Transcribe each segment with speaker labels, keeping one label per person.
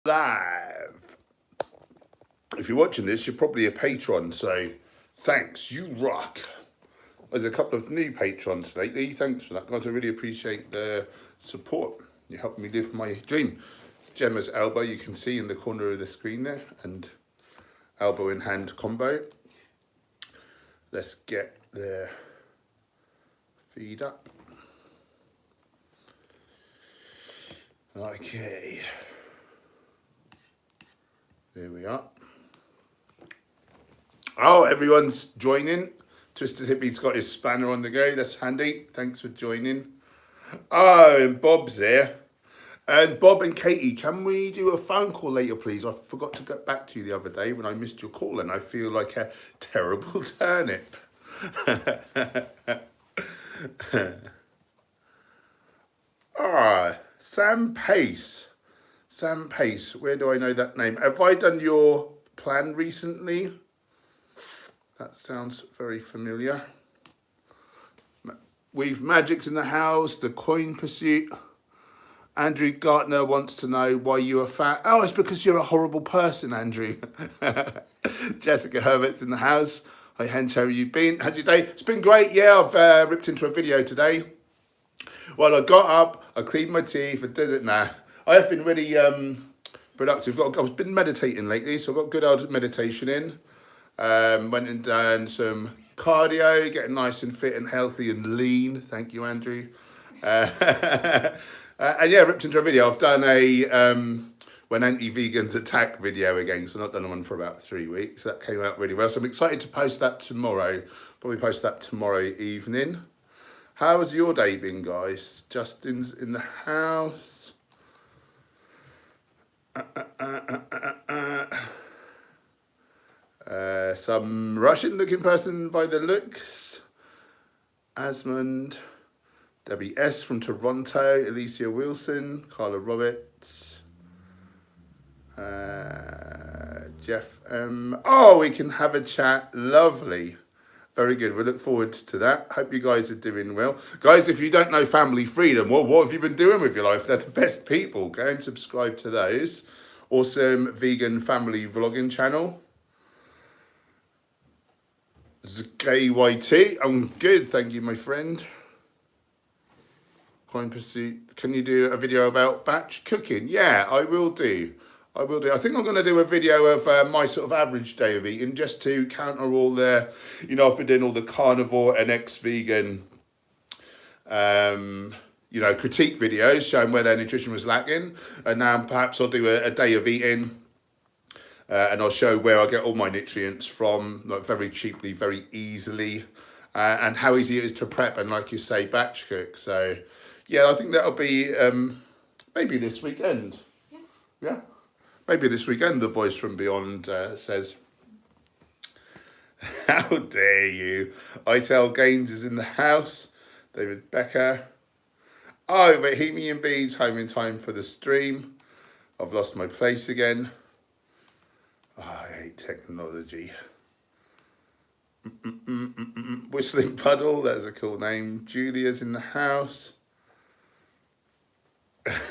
Speaker 1: Live. If you're watching this, you're probably a patron, so thanks, you rock. There's a couple of new patrons lately. Thanks for that, guys. I really appreciate the support. You're helping me live my dream. It's Gemma's elbow, you can see in the corner of the screen there, and elbow in hand combo. Let's get the feed up. Okay. There we are. Oh, everyone's joining. Twisted Hippie's got his spanner on the go. That's handy. Thanks for joining. Oh, and Bob's there. And Bob and Katie, can we do a phone call later, please? I forgot to get back to you the other day when I missed your call, and I feel like a terrible turnip. Sam Pace. Sam Pace, where do I know that name? Have I done your plan recently? That sounds very familiar. We've Magic's in the house, the coin pursuit. Andrew Gartner wants to know why you are fat. Oh, it's because you're a horrible person, Andrew. Jessica Herbert's in the house. Hi, Hench, how have you been? How's your day? It's been great. Yeah, I've ripped into a video today. Well, I got up, I cleaned my teeth, I did it now. I have been really productive. I've been meditating lately, so I've got good old meditation in. Went and done some cardio, getting nice and fit and healthy and lean. Thank you, Andrew. And yeah, ripped into a video. I've done a when anti-vegans attack video again, so I've not done one for about 3 weeks. That came out really well, so I'm excited to post that tomorrow. Probably post that tomorrow evening. How's your day been, guys? Justin's in the house. Some Russian-looking person by the looks. Asmund. Debbie S. from Toronto. Alicia Wilson. Carla Roberts. Jeff M. Oh, we can have a chat. Lovely. Very good. We look forward to that. Hope you guys are doing well. Guys, if you don't know Family Freedom, well, what have you been doing with your life? They're the best people. Go and subscribe to those. Awesome vegan family vlogging channel. KYT. I'm good. Thank you, my friend. Coin Pursuit. Can you do a video about batch cooking? Yeah, I will do. I think I'm going to do a video of my sort of average day of eating, just to counter all the, I've been doing all the carnivore and ex-vegan, critique videos showing where their nutrition was lacking. And now perhaps I'll do a day of eating and I'll show where I get all my nutrients from, like very cheaply, very easily, and how easy it is to prep and, like you say, batch cook. So, yeah, I think that'll be maybe this weekend. Yeah. Maybe this weekend, the voice from beyond says, how dare you? Itel Gaines is in the house. David Becker. Oh, Bohemian Bees, home in time for the stream. I've lost my place again. Oh, I hate technology. Whistling Puddle, that's a cool name. Julia's in the house.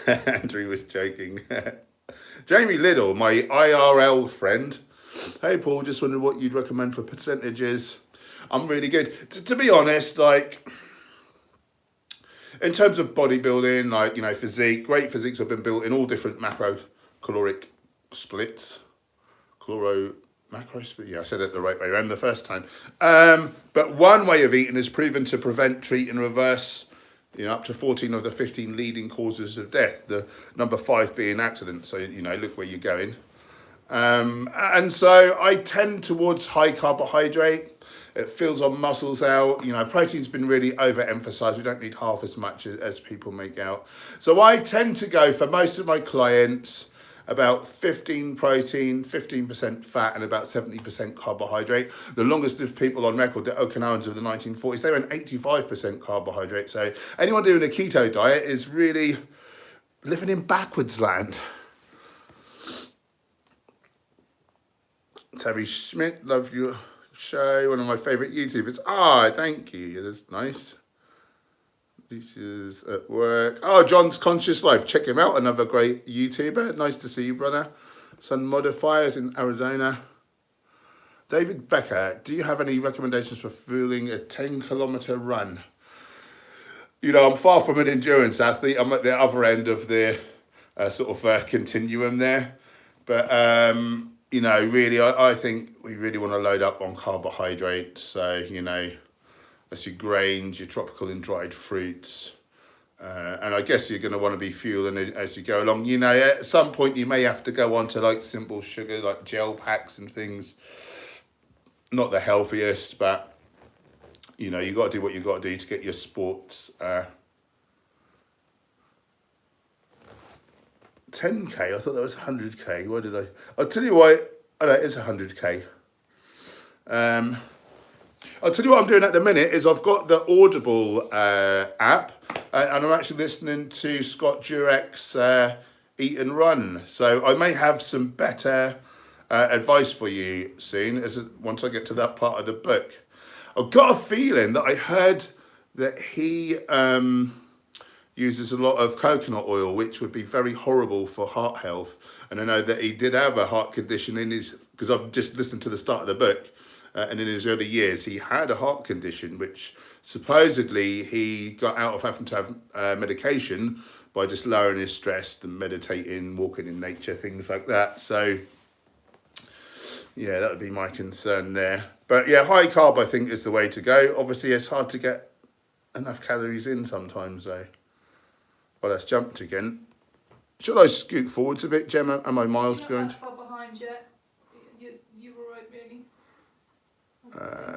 Speaker 1: Andrew was joking. Jamie Liddell, my IRL friend. Hey, Paul, just wondered what you'd recommend for percentages. I'm really good. To be honest, like, in terms of bodybuilding, physique, great physiques have been built in all different macrocaloric splits. Macro split, yeah, I said it the right way around the first time. But one way of eating is proven to prevent, treat, and reverse up to 14 of the 15 leading causes of death, the number 5 being accidents. So, look where you're going. And so I tend towards high carbohydrate. It fills our muscles out. Protein's been really overemphasized. We don't need half as much as people make out. So I tend to go, for most of my clients, about 15 protein, 15% fat, and about 70% carbohydrate. The longest of people on record, the Okinawans of the 1940s, they went 85% carbohydrate. So anyone doing a keto diet is really living in backwards land. Terry Schmidt, love your show, one of my favourite YouTubers. Thank you, that's nice. This is at work. Oh, John's Conscious Life. Check him out. Another great YouTuber. Nice to see you, brother. Sun Modifiers in Arizona. David Becker, do you have any recommendations for fueling a 10-kilometer run? You know, I'm far from an endurance athlete. I'm at the other end of the continuum there. But, you know, really, I think we really want to load up on carbohydrates. So, you know, that's your grains, your tropical and dried fruits. And I guess you're going to want to be fueling it as you go along. You know, at some point you may have to go on to like simple sugar, like gel packs and things. Not the healthiest, but, you know, you got to do what you got to do to get your sports. 10K, I thought that was 100K. What did I? I'll tell you why. Oh, no, it's 100K. I'll tell you what I'm doing at the minute is I've got the Audible app and I'm actually listening to Scott Jurek's Eat and Run. So I may have some better advice for you soon once I get to that part of the book. I've got a feeling that I heard that he uses a lot of coconut oil, which would be very horrible for heart health. And I know that he did have a heart condition because I've just listened to the start of the book. And in his early years, he had a heart condition, which supposedly he got out of having to have medication by just lowering his stress and meditating, walking in nature, things like that. So, yeah, that would be my concern there. But yeah, high carb, I think, is the way to go. Obviously, it's hard to get enough calories in sometimes, though. Well, that's jumped again. Should I scoot forwards a bit, Gemma? Am I miles behind?
Speaker 2: You're not that far behind yet. You were right, really.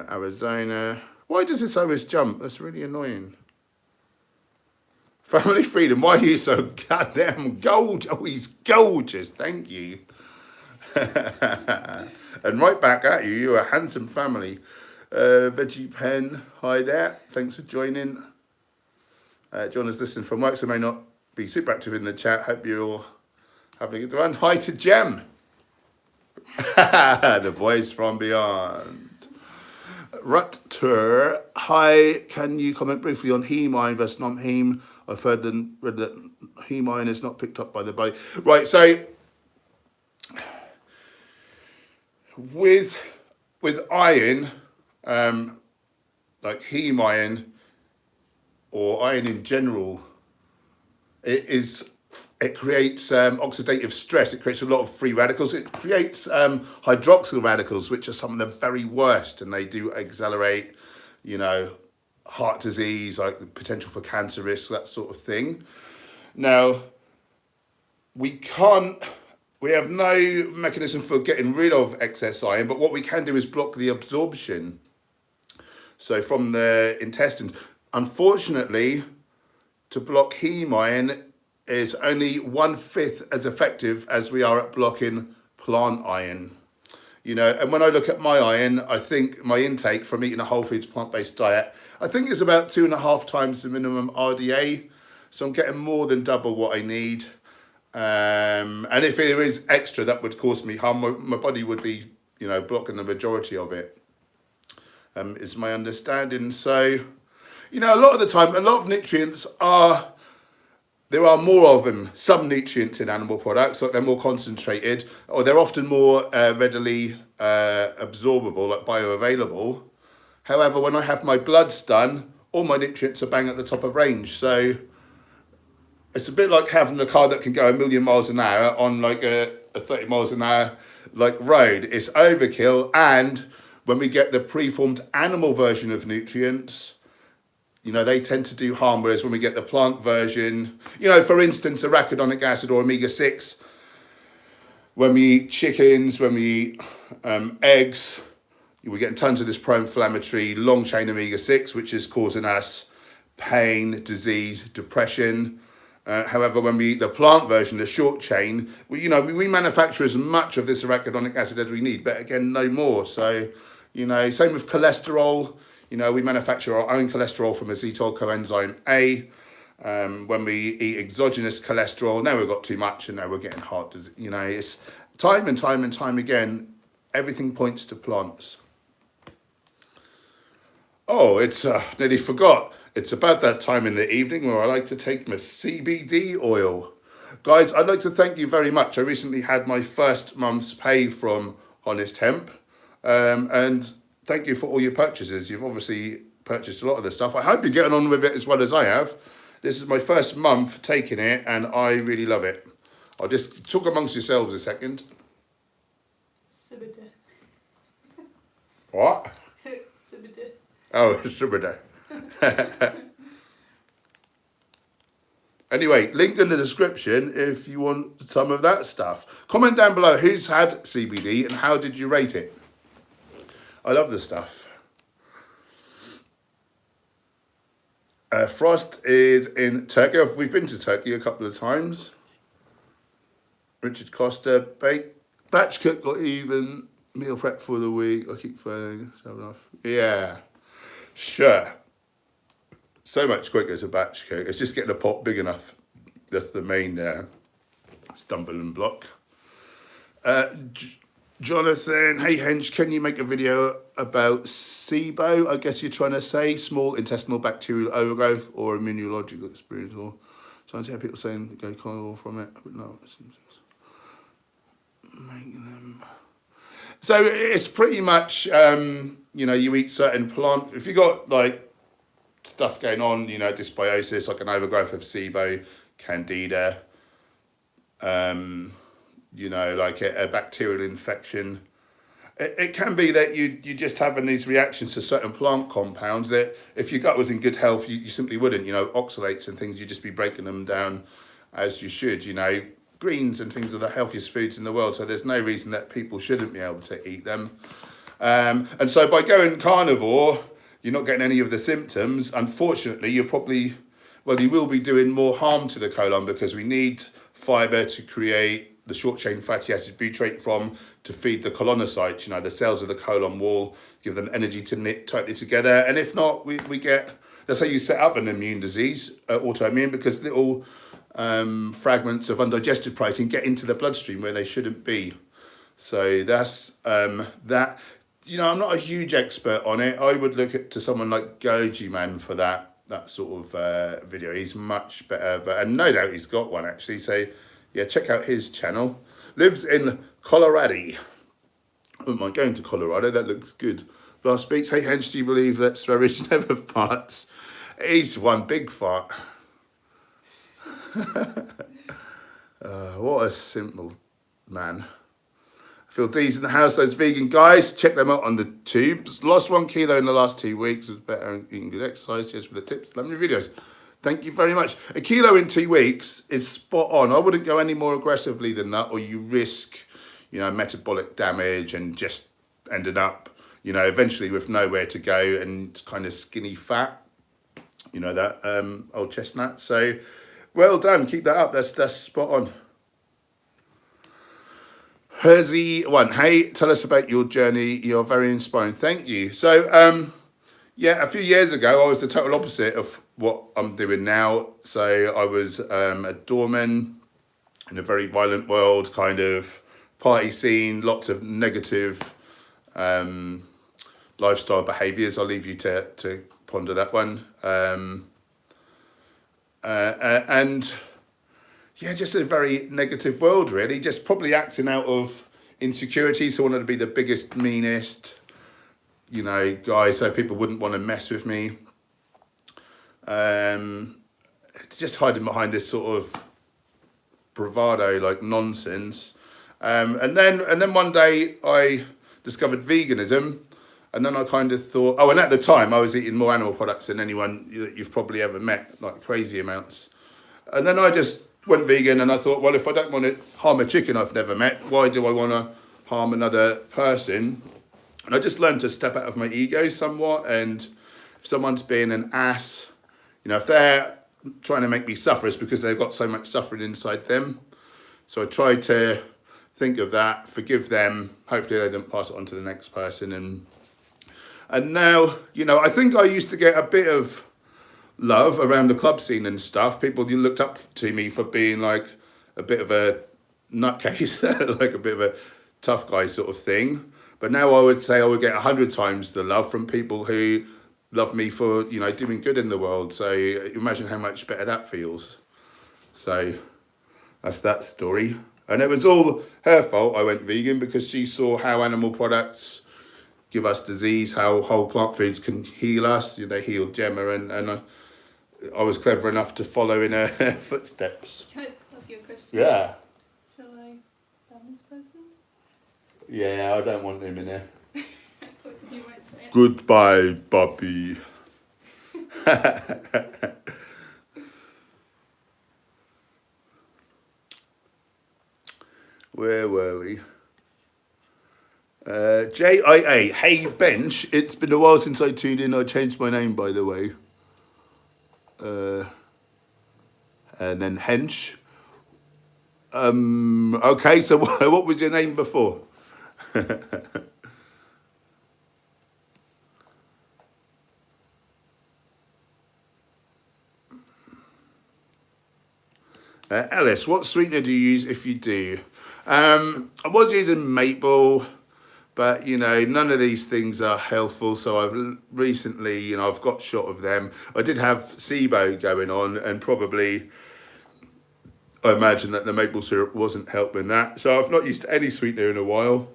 Speaker 1: Arizona. Why does this always jump? That's really annoying. Family Freedom. Why are you so goddamn gorgeous? Oh, he's gorgeous. Thank you. And right back at you. You're a handsome family. Veggie Pen. Hi there. Thanks for joining. John is listening from work, so may not be super active in the chat. Hope you're all having a good one. Hi to Jem. The voice from beyond. Rutter, hi, can you comment briefly on heme iron versus non-heme? I've read that heme iron is not picked up by the body. Right, so with iron, like heme iron or iron in general, it creates oxidative stress. It creates a lot of free radicals. It creates hydroxyl radicals, which are some of the very worst, and they do accelerate, you know, heart disease, like the potential for cancer risks, that sort of thing. Now, we have no mechanism for getting rid of excess iron, but what we can do is block the absorption. So from the intestines, unfortunately, to block heme iron is only 1/5 as effective as we are at blocking plant iron. You know, and when I look at my iron, I think my intake from eating a whole foods plant-based diet, I think it's about 2.5 times the minimum RDA. So I'm getting more than double what I need. And if there is extra, that would cause me harm. My body would be, you know, blocking the majority of it, is my understanding. So, you know, a lot of the time, a lot of nutrients there are more of them, some nutrients in animal products, like they're more concentrated, or they're often more readily absorbable, like bioavailable. However, when I have my bloods done, all my nutrients are bang at the top of range. So it's a bit like having a car that can go 1,000,000 miles an hour on like a 30 miles an hour like road. It's overkill. And when we get the preformed animal version of nutrients, you know, they tend to do harm, whereas when we get the plant version, you know, for instance, arachidonic acid or omega-6, when we eat chickens, when we eat eggs, we're getting tons of this pro-inflammatory long-chain omega-6, which is causing us pain, disease, depression. However, when we eat the plant version, the short chain, we manufacture as much of this arachidonic acid as we need, but again, no more. So, you know, same with cholesterol. You know, we manufacture our own cholesterol from acetyl coenzyme A. When we eat exogenous cholesterol, now we've got too much and now we're getting heart disease. You know, it's time and time and time again, everything points to plants. Oh, it's nearly forgot. It's about that time in the evening where I like to take my CBD oil. Guys, I'd like to thank you very much. I recently had my first month's pay from Honest Hemp. And thank you for all your purchases. You've obviously purchased a lot of this stuff. I hope you're getting on with it as well as I have. This is my first month taking it and I really love it. I'll just talk amongst yourselves a second.
Speaker 2: Subida.
Speaker 1: What?
Speaker 2: Subida.
Speaker 1: Oh, Subida. Anyway, link in the description if you want some of that stuff. Comment down below who's had CBD and how did you rate it. I love this stuff. Frost is in Turkey. We've been to Turkey a couple of times. Richard Costa, batch cook or even meal prep for the week. I keep failing. Yeah, sure. So much quicker to batch cook. It's just getting a pot big enough. That's the main stumbling block. Jonathan, hey Hench, can you make a video about SIBO? I guess you're trying to say small intestinal bacterial overgrowth or immunological experience, or trying to hear people saying they go carnivore from it, but no, it seems making them. So it's pretty much, you eat certain plant. If you got like stuff going on, dysbiosis, like an overgrowth of SIBO, candida, like a bacterial infection. It can be that you just having these reactions to certain plant compounds that if your gut was in good health, you simply wouldn't, oxalates and things, you'd just be breaking them down as you should, Greens and things are the healthiest foods in the world, so there's no reason that people shouldn't be able to eat them. And so by going carnivore, you're not getting any of the symptoms. Unfortunately, you will be doing more harm to the colon because we need fibre to create the short chain fatty acid butyrate to feed the colonocytes, the cells of the colon wall, give them energy to knit tightly together. And if not, we get, that's how you set up an immune disease, autoimmune, because little fragments of undigested protein get into the bloodstream where they shouldn't be. So that's that. I'm not a huge expert on it. I would look to someone like Goji Man for that sort of video. He's much better, and no doubt he's got one actually. So yeah, check out his channel. Lives in Colorado. I wouldn't mind going to Colorado. That looks good. Last speaks. Hey Hench, do you believe that Swearish never farts? He's one big fart. What a simple man. Phil D's in the house. Those vegan guys, check them out on the tubes. Lost 1 kilo in the last 2 weeks. Was better eating good exercise. Cheers for the tips. Love your videos. Thank you very much. 1 kilo in 2 weeks is spot on. I wouldn't go any more aggressively than that, or you risk, metabolic damage and just ended up, eventually with nowhere to go and kind of skinny fat. That old chestnut. So, well done. Keep that up. That's spot on. Hersey one, hey, tell us about your journey. You're very inspiring. Thank you. So, a few years ago, I was the total opposite of what I'm doing now. So I was a doorman in a very violent world, kind of party scene, lots of negative lifestyle behaviours. I'll leave you to ponder that one. And yeah, just a very negative world, really. Just probably acting out of insecurity. So I wanted to be the biggest, meanest, guy, so people wouldn't want to mess with me. Just hiding behind this sort of bravado, like nonsense. And then one day I discovered veganism, and then I kind of thought, and at the time I was eating more animal products than anyone that you've probably ever met, like crazy amounts. And then I just went vegan, and I thought, well, if I don't want to harm a chicken I've never met, why do I want to harm another person? And I just learned to step out of my ego somewhat, and if someone's being an ass, if they're trying to make me suffer, it's because they've got so much suffering inside them. So I tried to think of that, forgive them, hopefully they don't pass it on to the next person. And now, I think I used to get a bit of love around the club scene and stuff. People looked up to me for being like a bit of a nutcase, like a bit of a tough guy sort of thing. But now I would say I would get 100 times the love from people who love me for, you know, doing good in the world. So imagine how much better that feels. So that's that story. And it was all her fault I went vegan, because she saw how animal products give us disease, how whole plant foods can heal us. They healed Gemma, and I was clever enough to follow in her footsteps.
Speaker 2: Can I ask you a question?
Speaker 1: Yeah.
Speaker 2: Shall I ban this person?
Speaker 1: Yeah, I don't want him in there.
Speaker 2: I thought you might say it.
Speaker 1: Goodbye, Bobby. Where were we? JIA, hey Bench, it's been a while since I tuned in. I changed my name, by the way. And then Hench. Okay, so what was your name before? Alice, what sweetener do you use if you do? I was using maple, but you know, none of these things are healthful. So I've recently, you know, I've got shot of them. I did have SIBO going on, and probably I imagine that the maple syrup wasn't helping that. So I've not used any sweetener in a while.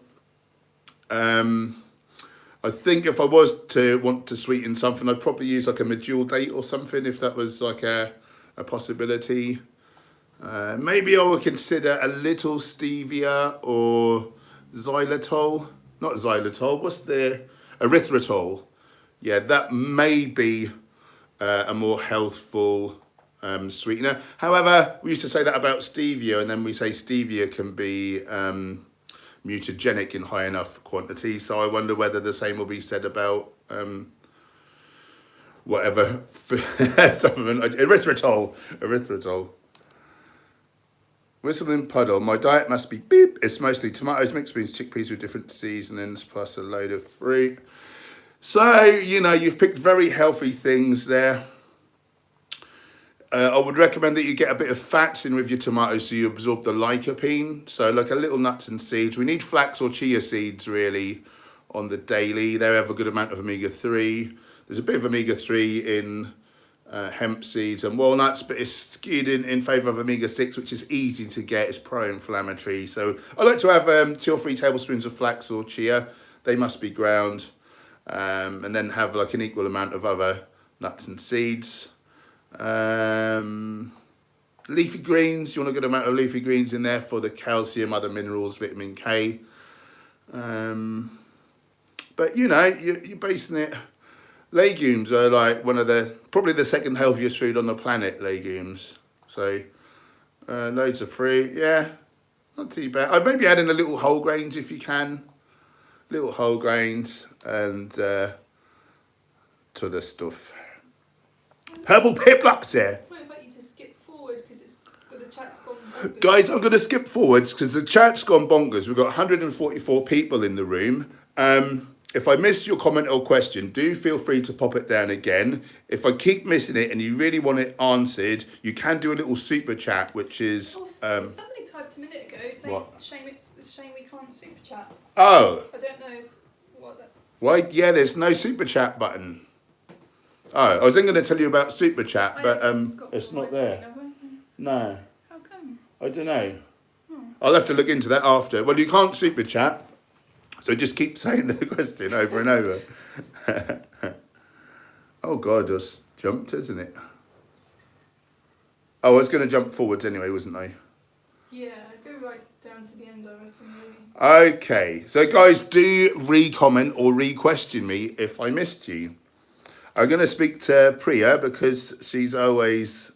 Speaker 1: I think if I was to want to sweeten something, I'd probably use like a medjool date or something, if that was like a possibility. Maybe I would consider a little stevia or xylitol. Not xylitol, what's the erythritol? Yeah, that may be a more healthful sweetener. However, we used to say that about stevia, and then we say stevia can be mutagenic in high enough quantity. So I wonder whether the same will be said about whatever supplement. Erythritol. Whistling puddle. My diet must be beep. It's mostly tomatoes, mixed beans, chickpeas with different seasonings, plus a load of fruit. So, you know, you've picked very healthy things there. I would recommend that you get a bit of fats in with your tomatoes so you absorb the lycopene. So like a little nuts and seeds. We need flax or chia seeds really on the daily. They have a good amount of omega-3. There's a bit of omega-3 in hemp seeds and walnuts, but it's skewed in favour of omega-6, which is easy to get. It's pro-inflammatory. So I like to have 2 or 3 tablespoons of flax or chia. They must be ground. And then have like an equal amount of other nuts and seeds. Leafy greens, you want a good amount of leafy greens in there for the calcium, other minerals, vitamin K. But you know, you're basing it. Legumes are like probably the second healthiest food on the planet, legumes. So loads of fruit, yeah, not too bad. I'd maybe add in a little whole grains if you can. Little whole grains and to the stuff. Purple piplups there.
Speaker 2: What about you to skip forward because the chat's gone bonkers?
Speaker 1: Guys, I'm going to skip forwards because the chat's gone bonkers. We've got 144 people in the room. If I miss your comment or question, do feel free to pop it down again. If I keep missing it and you really want it answered, you can do a little super chat, which is...
Speaker 2: somebody typed a minute ago saying,
Speaker 1: what?
Speaker 2: Shame we can't super chat.
Speaker 1: Oh.
Speaker 2: I don't know what that...
Speaker 1: Why? Yeah, there's no super chat button. Oh, I was then going to tell you about super chat, but it's not there. No.
Speaker 2: How come?
Speaker 1: I don't know. I'll have to look into that after. Well, you can't super chat, so just keep saying the question over and over. Oh God, just jumped, isn't it? Oh, I was going to jump forwards anyway, wasn't I?
Speaker 2: Yeah, go right down to the end, I reckon, really.
Speaker 1: Okay, so guys, do re-comment or re-question me if I missed you. I'm going to speak to Priya because she's always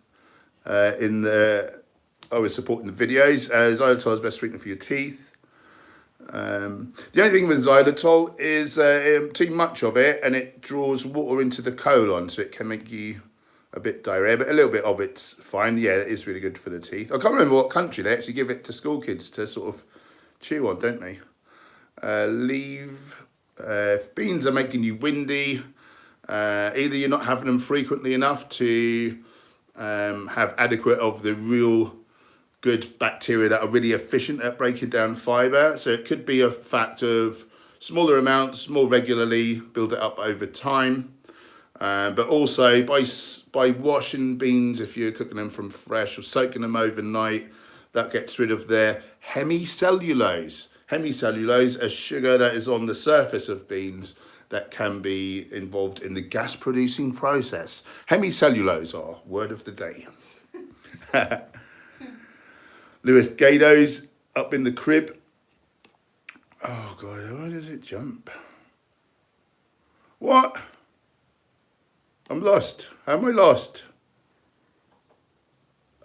Speaker 1: always supporting the videos. Xylitol is best sweetener for your teeth. The only thing with xylitol is too much of it and it draws water into the colon, so it can make you a bit diarrhea, but a little bit of it's fine. Yeah, it is really good for the teeth. I can't remember what country they actually give it to school kids to sort of chew on, don't they? If beans are making you windy, either you're not having them frequently enough to have adequate of the real good bacteria that are really efficient at breaking down fibre. So it could be a fact of smaller amounts, more regularly, build it up over time. But also by washing beans, if you're cooking them from fresh or soaking them overnight, that gets rid of their hemicellulose. Hemicellulose, a sugar that is on the surface of beans that can be involved in the gas producing process. Hemicellulose, our word of the day. Lewis Gados up in the crib. Oh God, why does it jump? What? I'm lost. How am I lost?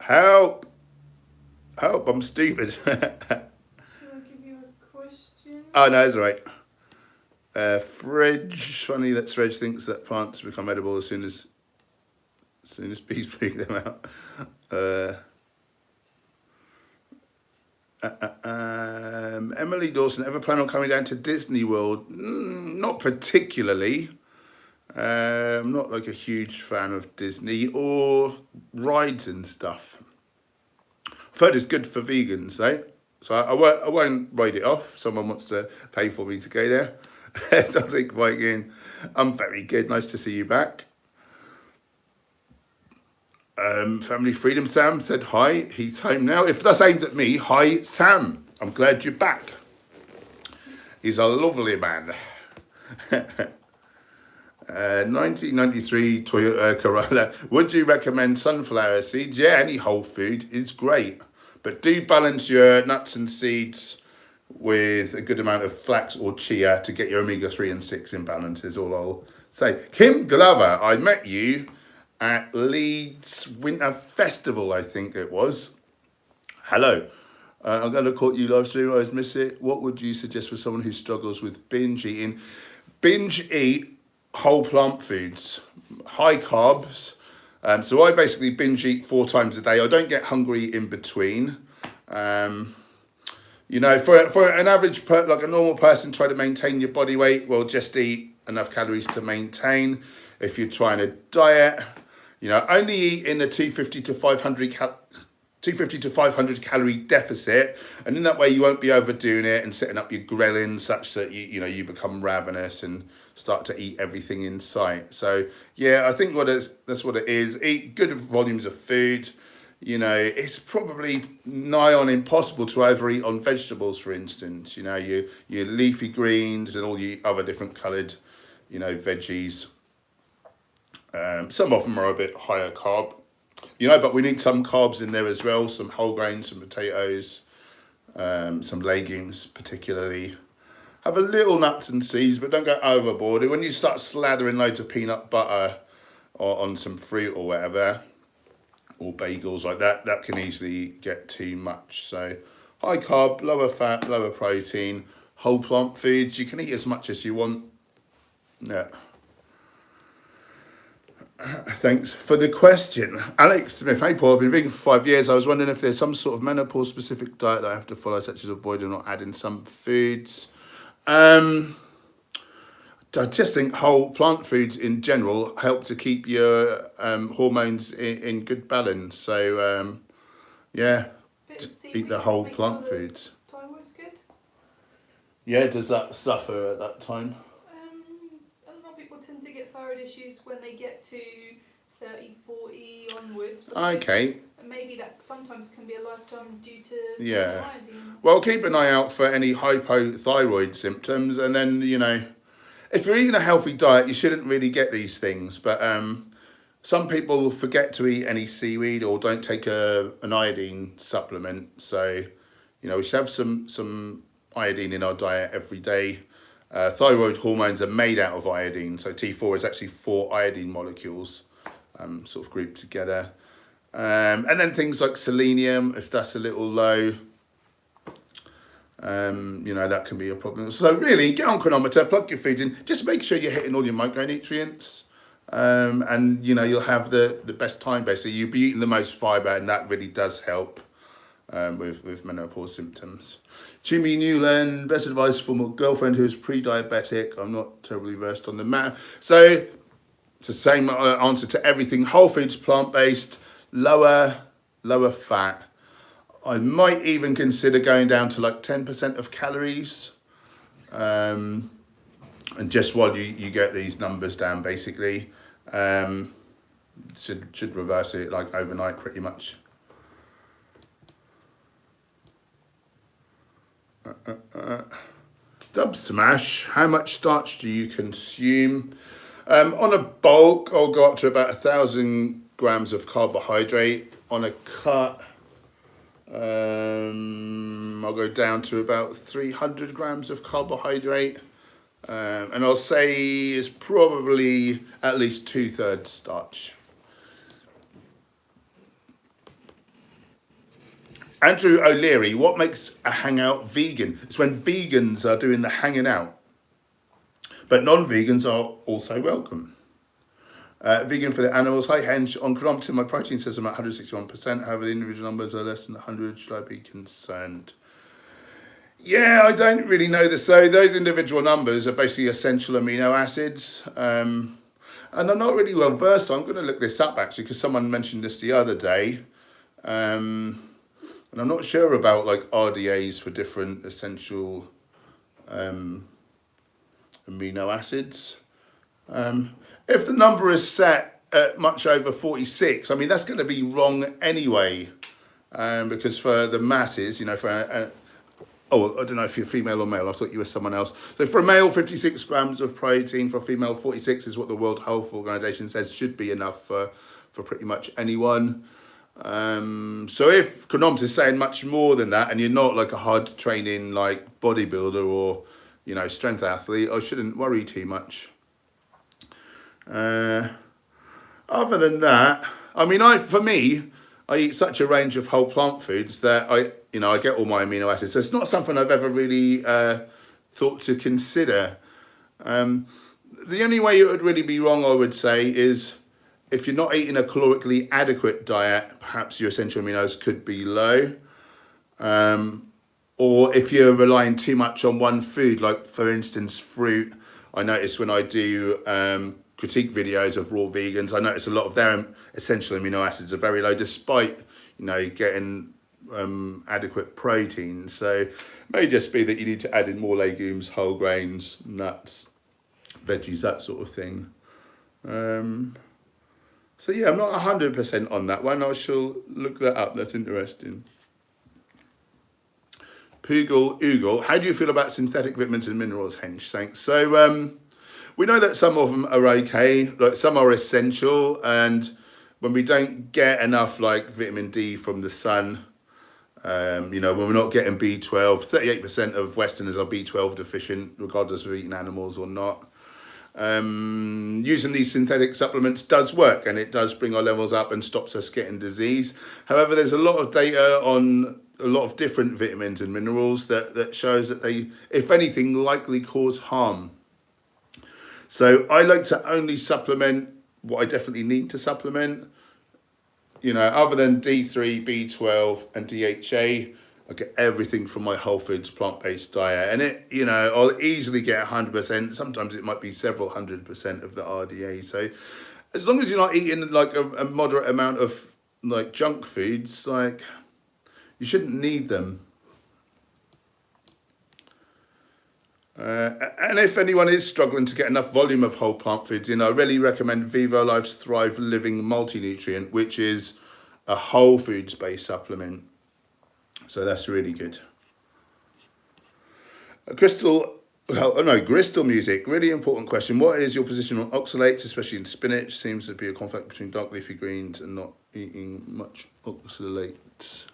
Speaker 1: Help! Help, I'm stupid.
Speaker 2: Shall I give you a question?
Speaker 1: Oh, no, that's right. Fridge. Funny that Fridge thinks that plants become edible as soon as bees pick them out. Emily Dawson, ever plan on coming down to Disney World? Not particularly. I'm not like a huge fan of Disney or rides and stuff. I've heard it's good for vegans though, so I won't write it off. If someone wants to pay for me to go there. Sounds like Viking. I'm very good. Nice to see you back. Family Freedom Sam said hi. He's home now. If that's aimed at me, hi Sam. I'm glad you're back. He's a lovely man. 1993 Toyota Corolla. Would you recommend sunflower seeds? Yeah, any whole food is great, but do balance your nuts and seeds with a good amount of flax or chia to get your omega-3 and 6 in balance is all I'll say. Kim Glover, I met you at Leeds Winter Festival, I think it was. Hello. I'm going to call you live stream. I always miss it. What would you suggest for someone who struggles with binge eating? Binge eat whole plant foods, high carbs. So I basically binge eat 4 times a day. I don't get hungry in between. You know, for an average, like a normal person trying to maintain your body weight, well, just eat enough calories to maintain. If you're trying to diet, you know, only eat in a 250 to 500 calorie deficit, and in that way you won't be overdoing it and setting up your ghrelin such that you become ravenous and start to eat everything in sight. So yeah, I think that's what it is. Eat good volumes of food. You know, it's probably nigh on impossible to overeat on vegetables, for instance. You know, your leafy greens and all your other different coloured, you know, veggies. Some of them are a bit higher carb, you know, but we need some carbs in there as well. Some whole grains, some potatoes, some legumes particularly. Have a little nuts and seeds, but don't go overboard. When you start slathering loads of peanut butter or on some fruit or whatever, or bagels like that, that can easily get too much. So high carb, lower fat, lower protein, whole plant foods. You can eat as much as you want. Yeah. Thanks for the question. Alex Smith, hey Paul, I've been vegan for 5 years. I was wondering if there's some sort of menopause specific diet that I have to follow, such as avoiding or adding some foods. I just think whole plant foods in general help to keep your hormones in good balance. So, yeah, eat the whole plant foods.
Speaker 2: Thyroid's good.
Speaker 1: Yeah, does that suffer at that time?
Speaker 2: A lot of people tend to get thyroid issues when they get to 30, 40 onwards.
Speaker 1: Okay.
Speaker 2: Maybe that sometimes can be a lifetime due to iodine.
Speaker 1: Well, keep an eye out for any hypothyroid symptoms, and then, you know, if you're eating a healthy diet, you shouldn't really get these things. But some people forget to eat any seaweed or don't take an iodine supplement. So, you know, we should have some iodine in our diet every day. Thyroid hormones are made out of iodine. So T4 is actually 4 iodine molecules sort of grouped together. And then things like selenium, if that's a little low, you know, that can be a problem. So really, get on chronometer, plug your food in, just make sure you're hitting all your micronutrients, and, you know, you'll have the best time, basically. You'll be eating the most fibre, and that really does help with menopause symptoms. Jimmy Newland, best advice for my girlfriend who is pre-diabetic. I'm not terribly versed on the matter. So it's the same answer to everything. Whole foods, plant-based, lower fat. I might even consider going down to like 10% of calories. And just while you get these numbers down, basically, Should reverse it like overnight pretty much. Dub Smash, how much starch do you consume? On a bulk, I'll go up to about 1,000 grams of carbohydrate. On a cut, I'll go down to about 300 grams of carbohydrate. And I'll say it's probably at least 2/3 starch. Andrew O'Leary, what makes a hangout vegan? It's when vegans are doing the hanging out, but non-vegans are also welcome. Vegan for the animals. Hi Henge, on chronometer my protein says I'm at 161%, however the individual numbers are less than 100, should I be concerned? Yeah, I don't really know this. So those individual numbers are basically essential amino acids. And I'm not really well versed. I'm going to look this up actually because someone mentioned this the other day. And I'm not sure about like RDAs for different essential amino acids. If the number is set at much over 46, I mean, that's going to be wrong anyway. Because for the masses, you know, for oh, I don't know if you're female or male. I thought you were someone else. So for a male, 56 grams of protein. For a female, 46 is what the World Health Organization says should be enough for pretty much anyone. So if chronometer is saying much more than that, and you're not like a hard training like bodybuilder or, you know, strength athlete, I shouldn't worry too much. Other than that, I mean, for me, I eat such a range of whole plant foods that I get all my amino acids. So it's not something I've ever really thought to consider. The only way it would really be wrong, I would say, is if you're not eating a calorically adequate diet, perhaps your essential aminos could be low. Or if you're relying too much on one food, like for instance, fruit. I notice when I do critique videos of raw vegans, I notice a lot of their essential amino acids are very low, despite, you know, getting adequate protein. So it may just be that you need to add in more legumes, whole grains, nuts, veggies, that sort of thing. So yeah, I'm not 100% on that one. I shall look that up. That's interesting. Oogle, how do you feel about synthetic vitamins and minerals, Hench? Thanks. So we know that some of them are okay, like some are essential, and when we don't get enough like vitamin D from the sun, you know, when we're not getting B12, 38% of Westerners are B12 deficient, regardless of eating animals or not. Using these synthetic supplements does work, and it does bring our levels up and stops us getting disease. However, there's a lot of data on a lot of different vitamins and minerals that shows that they, if anything, likely cause harm. So I like to only supplement what I definitely need to supplement. You know, other than D3, B12 and DHA, I get everything from my whole foods plant-based diet, and it, you know, I'll easily get 100%. Sometimes it might be several 100% of the RDA. So as long as you're not eating like a moderate amount of like junk foods, like you shouldn't need them. And if anyone is struggling to get enough volume of whole plant foods in, I really recommend Vivo Life's Thrive Living Multi-Nutrient, which is a whole foods based supplement. So that's really good. Gristle music, really important question. What is your position on oxalates, especially in spinach? Seems to be a conflict between dark leafy greens and not eating much oxalates.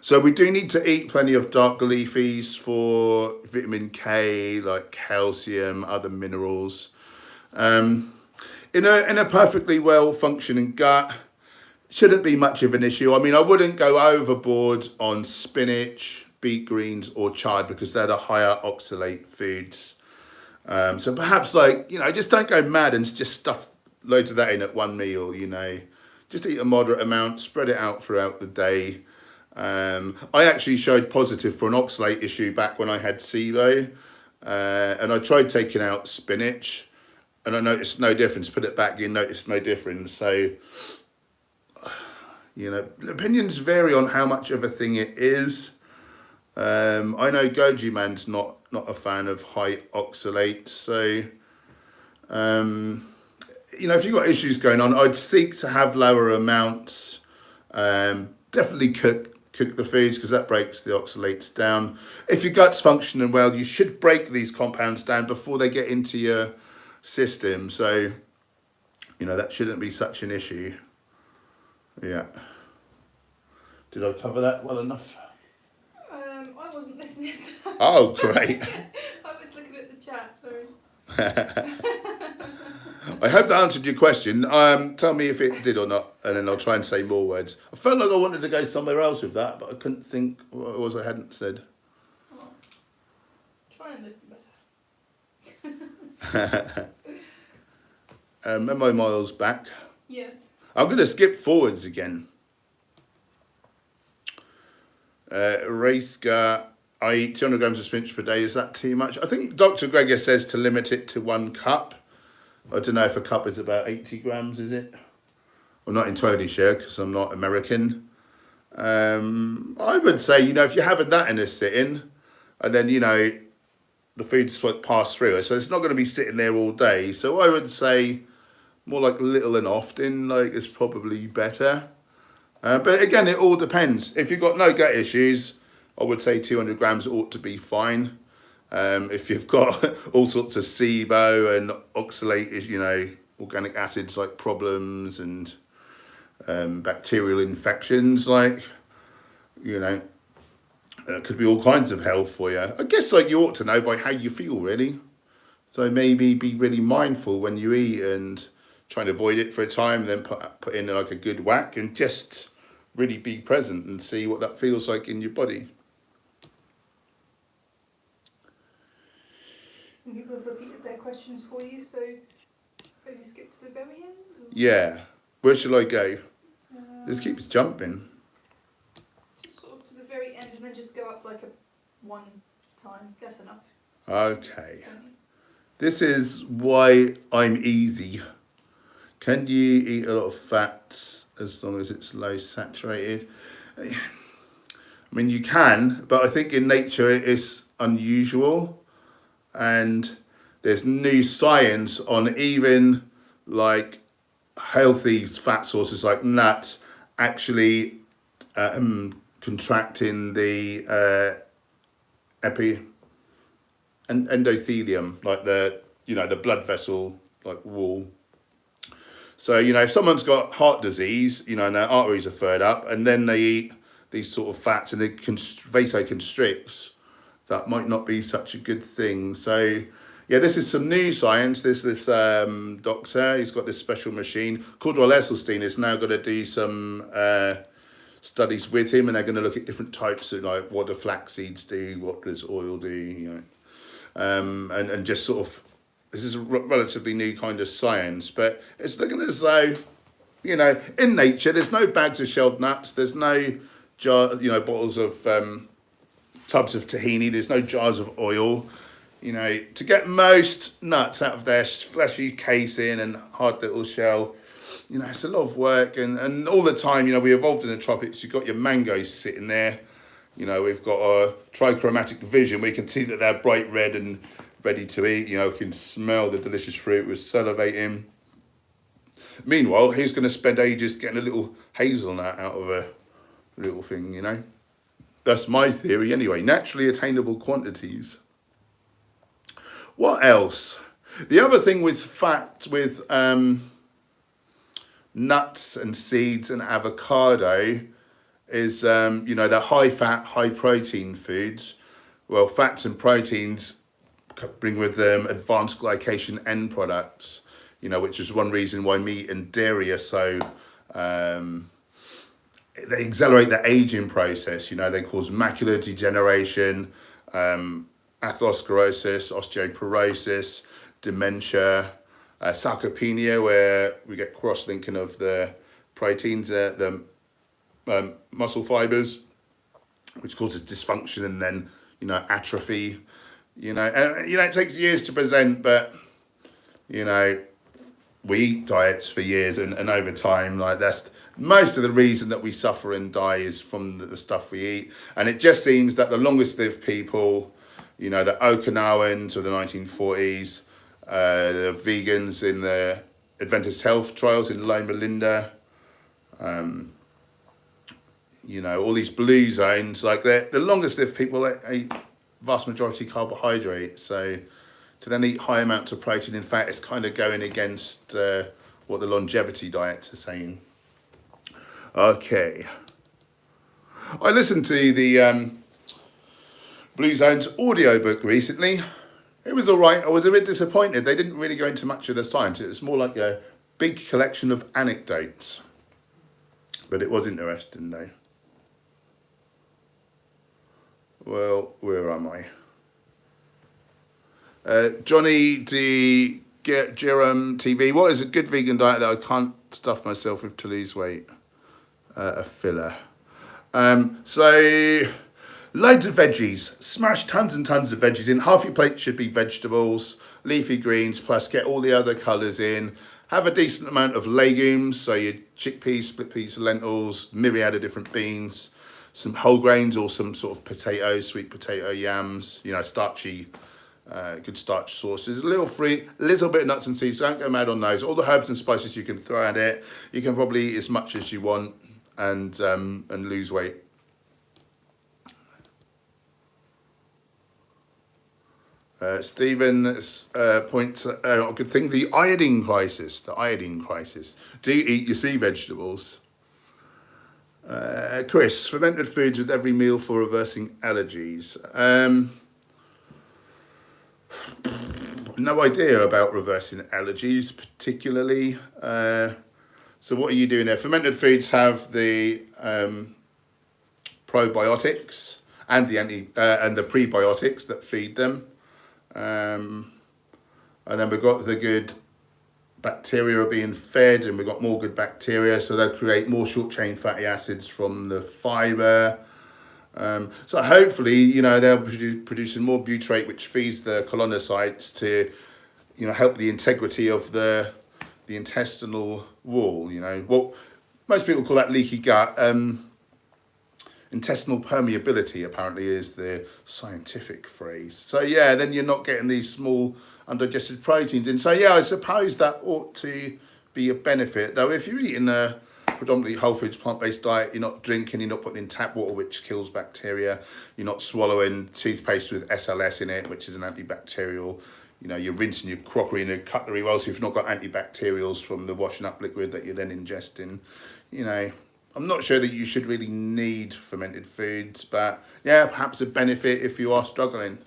Speaker 1: So we do need to eat plenty of dark leafies for vitamin K, like calcium, other minerals. In a perfectly well functioning gut, shouldn't be much of an issue. I mean, I wouldn't go overboard on spinach, beet greens or chard because they're the higher oxalate foods. So perhaps like, you know, just don't go mad and just stuff loads of that in at one meal, you know. Just eat a moderate amount, spread it out throughout the day. I actually showed positive for an oxalate issue back when I had SIBO, and I tried taking out spinach and I noticed no difference. Put it back in, noticed no difference. So, you know, opinions vary on how much of a thing it is. I know Goji Man's not a fan of high oxalates, so if you've got issues going on, I'd seek to have lower amounts. Definitely cook the foods because that breaks the oxalates down. If your gut's functioning well, you should break these compounds down before they get into your system. So, that shouldn't be such an issue. Yeah. Did I cover that well enough?
Speaker 2: I wasn't listening to that.
Speaker 1: Oh, great.
Speaker 2: I was looking at the chat, sorry.
Speaker 1: I hope that answered your question. Tell me if it did or not, and then I'll try and say more words. I felt like I wanted to go somewhere else with that, but I couldn't think what it was I hadn't said.
Speaker 2: Oh. Try and listen better.
Speaker 1: Am I miles back?
Speaker 2: Yes.
Speaker 1: I'm going to skip forwards again. Race gut. I eat 200 grams of spinach per day. Is that too much? I think Dr. Greger says to limit it to 1 cup. I don't know if a cup is about 80 grams, is it? I'm not entirely sure because I'm not American. I would say, if you're having that in a sitting, and then, the food's passed through it, so it's not going to be sitting there all day. So I would say more like little and often, is probably better. But again, it all depends. If you've got no gut issues, I would say 200 grams ought to be fine. If you've got all sorts of SIBO and oxalate, organic acids like problems and bacterial infections, it could be all kinds of health for you. I guess you ought to know by how you feel, really. So maybe be really mindful when you eat and try and avoid it for a time, then put in a good whack and just really be present and see what that feels like in your body.
Speaker 2: Some people have repeated their questions for you, so have you skipped to the very end? Or?
Speaker 1: Yeah. Where shall I go? This keeps jumping.
Speaker 2: Just sort of to the very end and then just go up one time. That's enough.
Speaker 1: Okay. This is why I'm easy. Can you eat a lot of fats as long as it's low saturated? I mean, you can, but I think in nature it is unusual. And there's new science on even healthy fat sources like nuts actually contracting the endothelium, the blood vessel wall. So if someone's got heart disease, and their arteries are furred up, and then they eat these sort of fats and they vasoconstricts, that might not be such a good thing. So, yeah, this is some new science. This doctor, he's got this special machine. Cordell Esselstyn is now going to do some studies with him, and they're going to look at different types of what do flax seeds do, what does oil do, and just sort of, this is a relatively new kind of science, but it's looking as though, in nature, there's no bags of shelled nuts, there's no bottles of tubs of tahini, there's no jars of oil. To get most nuts out of their fleshy casing and hard little shell, it's a lot of work, and all the time, we evolved in the tropics. You've got your mangoes sitting there, we've got a trichromatic vision. We can see that they're bright red and ready to eat, we can smell the delicious fruit, we're salivating. Meanwhile, who's going to spend ages getting a little hazelnut out of a little thing, That's my theory anyway, naturally attainable quantities. What else? The other thing with fat, with nuts and seeds and avocado is, they're high fat, high protein foods. Well, fats and proteins bring with them advanced glycation end products, which is one reason why meat and dairy are so, they accelerate the aging process. They cause macular degeneration, atherosclerosis, osteoporosis, dementia, sarcopenia, where we get cross-linking of the proteins, the muscle fibers, which causes dysfunction and then, atrophy. And it takes years to present, but, we eat diets for years and over time, that's most of the reason that we suffer and die is from the stuff we eat. And it just seems that the longest lived people, the Okinawans of the 1940s, the vegans in Adventist Health trials in Loma Linda. You know, all these blue zones, like the longest lived people eat vast majority carbohydrates. So to then eat high amounts of protein and fat is kind of going against what the longevity diets are saying. Okay. I listened to the Blue Zones audiobook recently. It was all right. I was a bit disappointed. They didn't really go into much of the science. It was more like a big collection of anecdotes. But it was interesting though. Well, where am I? Johnny D. Jerome TV. What is a good vegan diet that I can't stuff myself with to lose weight? A filler. So loads of veggies. Smash tons and tons of veggies in. Half your plate should be vegetables, leafy greens, plus get all the other colours in. Have a decent amount of legumes, so your chickpeas, split peas, lentils, myriad of different beans, some whole grains or some sort of potatoes, sweet potato, yams, you know, starchy, good starch sources. A little fruit, a little bit of nuts and seeds, so don't go mad on those. All the herbs and spices you can throw at it. You can probably eat as much as you want and lose weight. Stephen points out a good thing, the iodine crisis. Do you eat your sea vegetables? Chris, fermented foods with every meal for reversing allergies. No idea about reversing allergies particularly. So what are you doing there? Fermented foods have the probiotics and the prebiotics that feed them. And then we've got the good bacteria are being fed, and we've got more good bacteria, so they'll create more short chain fatty acids from the fibre. So hopefully, you know, they'll be producing more butyrate, which feeds the colonocytes to, you know, help the integrity of the intestinal wall. You know, what most people call that leaky gut. Intestinal permeability apparently is the scientific phrase. So yeah, then you're not getting these small undigested proteins in. So yeah, I suppose that ought to be a benefit. Though if you're eating a predominantly whole foods plant-based diet, you're not drinking, you're not putting in tap water, which kills bacteria, you're not swallowing toothpaste with SLS in it, which is an antibacterial. You know, you're rinsing your crockery and your cutlery well, so you've not got antibacterials from the washing up liquid that you're then ingesting. You know, I'm not sure that you should really need fermented foods, but yeah, perhaps a benefit if you are struggling.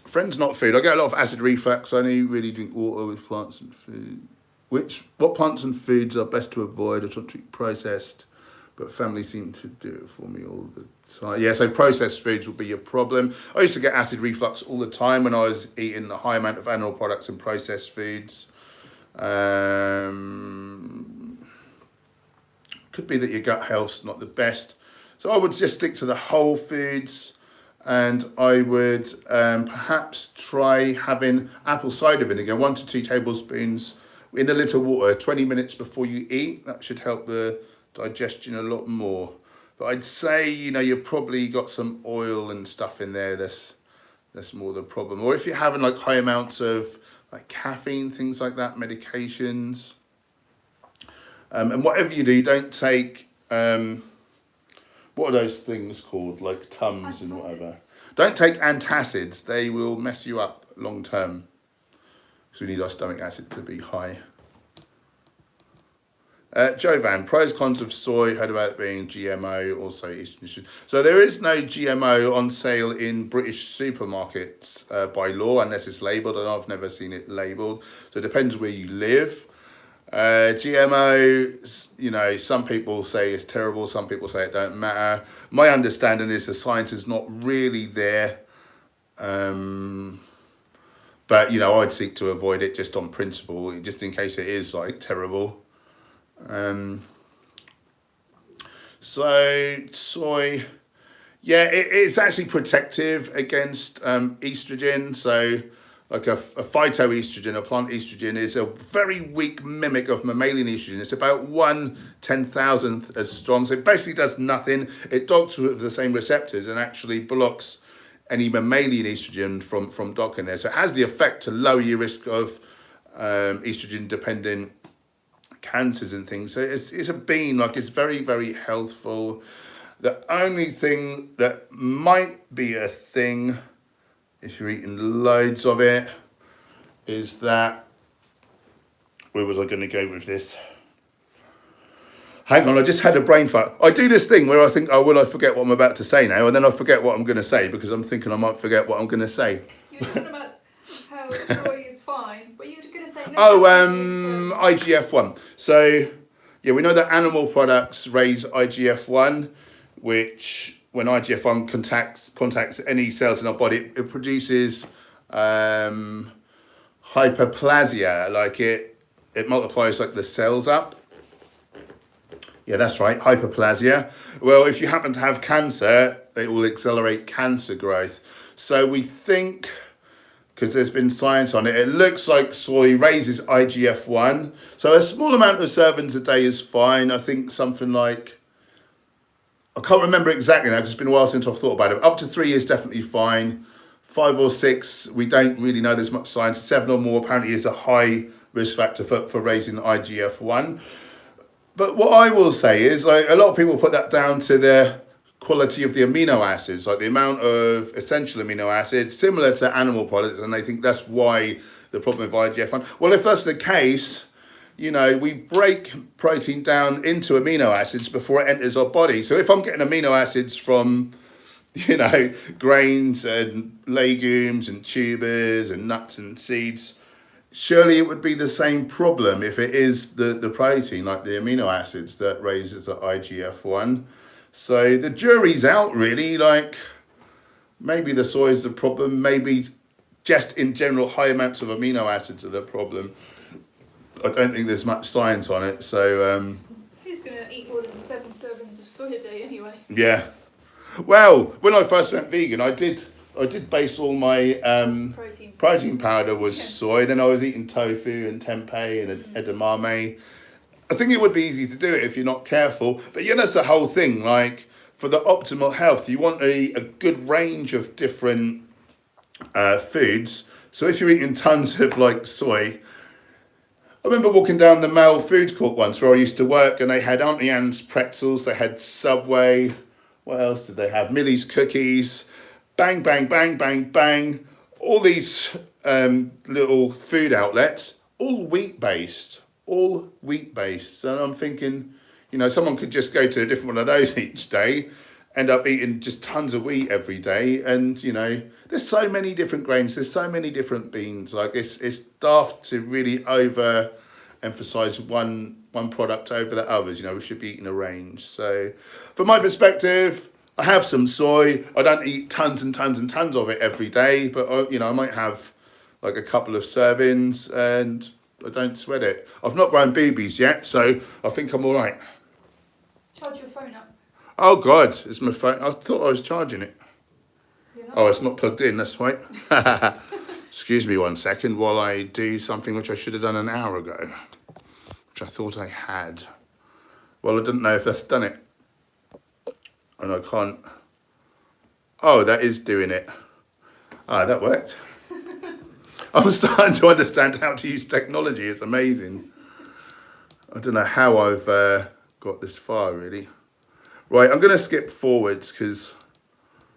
Speaker 1: Friends, not food. I get a lot of acid reflux. I only really drink water with plants and food. What plants and foods are best to avoid? I try to eat processed, but family seem to do it for me all the time. Yeah, so processed foods will be your problem. I used to get acid reflux all the time when I was eating a high amount of animal products and processed foods. Could be that your gut health's not the best. So I would just stick to the whole foods, and I would perhaps try having apple cider vinegar, 1 to 2 tablespoons in a little water 20 minutes before you eat. That should help the digestion a lot more. But I'd say, you know, you've probably got some oil and stuff in there. That's more the problem. Or if you're having like high amounts of like caffeine, things like that, medications. And whatever you do, don't take, what are those things called? Like Tums and whatever. Don't take antacids. They will mess you up long term. So we need our stomach acid to be high. Jovan, pros, cons of soy, heard about it being GMO, also estrogen. So there is no GMO on sale in British supermarkets by law, unless it's labelled, and I've never seen it labelled. So it depends where you live. GMO, you know, some people say it's terrible, some people say it don't matter. My understanding is the science is not really there. But, you know, I'd seek to avoid it just on principle, just in case it is like terrible. So soy, yeah, it's actually protective against estrogen. So like a phytoestrogen, a plant estrogen, is a very weak mimic of mammalian estrogen. It's about 1/10,000th as strong. So it basically does nothing. It docks with the same receptors and actually blocks any mammalian estrogen from docking there. So it has the effect to lower your risk of estrogen-dependent cancers and things. So it's a bean, like it's very, very healthful. The only thing that might be a thing, if you're eating loads of it, is that, where was I going to go with this? Hang on, I just had a brain fart. I do this thing where I think, oh, will I forget what I'm about to say now? And then I forget what I'm going to say because I'm thinking I might forget what I'm going to say.
Speaker 2: You were talking about how soy is fine, but you were going to say...
Speaker 1: IGF-1. So, yeah, we know that animal products raise IGF-1, which when IGF-1 contacts any cells in our body, it produces hyperplasia, like it multiplies like the cells up. Yeah, that's right, hyperplasia. Well, if you happen to have cancer, it will accelerate cancer growth. So we think, because there's been science on it, it looks like soy raises IGF-1. So a small amount of servings a day is fine. I think something like, I can't remember exactly now because it's been a while since I've thought about it. Up to 3 is definitely fine. 5 or 6, we don't really know, there's much science. 7 or more apparently is a high risk factor for raising IGF-1. But what I will say is, like, a lot of people put that down to the quality of the amino acids, like the amount of essential amino acids, similar to animal products, and they think that's why the problem with IGF-1. Well, if that's the case, you know, we break protein down into amino acids before it enters our body. So if I'm getting amino acids from, you know, grains and legumes and tubers and nuts and seeds, surely it would be the same problem if it is the protein, like the amino acids, that raises the IGF-1. So the jury's out, really. Like, maybe the soy is the problem, maybe just in general high amounts of amino acids are the problem. I don't think there's much science on it, so...
Speaker 2: Who's going to eat more than 7 servings of soy a day anyway?
Speaker 1: Yeah. Well, when I first went vegan, I did base all my protein powder was soy. Then I was eating tofu and tempeh and edamame. I think it would be easy to do it if you're not careful. But yeah, that's the whole thing. Like, for the optimal health, you want a good range of different foods. So if you're eating tons of like soy, I remember walking down the Mall Foods Court once where I used to work, and they had Auntie Anne's pretzels, they had Subway. What else did they have? Millie's cookies. Bang, bang, bang, bang, bang. All these little food outlets, all wheat-based. So I'm thinking, you know, someone could just go to a different one of those each day, end up eating just tons of wheat every day. And, you know, there's so many different grains, there's so many different beans. Like, it's daft to really over-emphasize one product over the others. You know, we should be eating a range. So from my perspective, I have some soy. I don't eat tons and tons and tons of it every day, but, you know, I might have like a couple of servings and I don't sweat it. I've not grown boobies yet, so I think I'm all right.
Speaker 2: Charge your phone up.
Speaker 1: Oh, God, it's my phone. I thought I was charging it.
Speaker 2: You're not.
Speaker 1: Oh, it's not plugged in, that's right. Excuse me 1 second while I do something which I should have done an hour ago, which I thought I had. Well, I didn't know if that's done it. And I can't. Oh, that is doing it. Ah, that worked. I'm starting to understand how to use technology. It's amazing. I don't know how I've got this far, really. Right, I'm going to skip forwards because,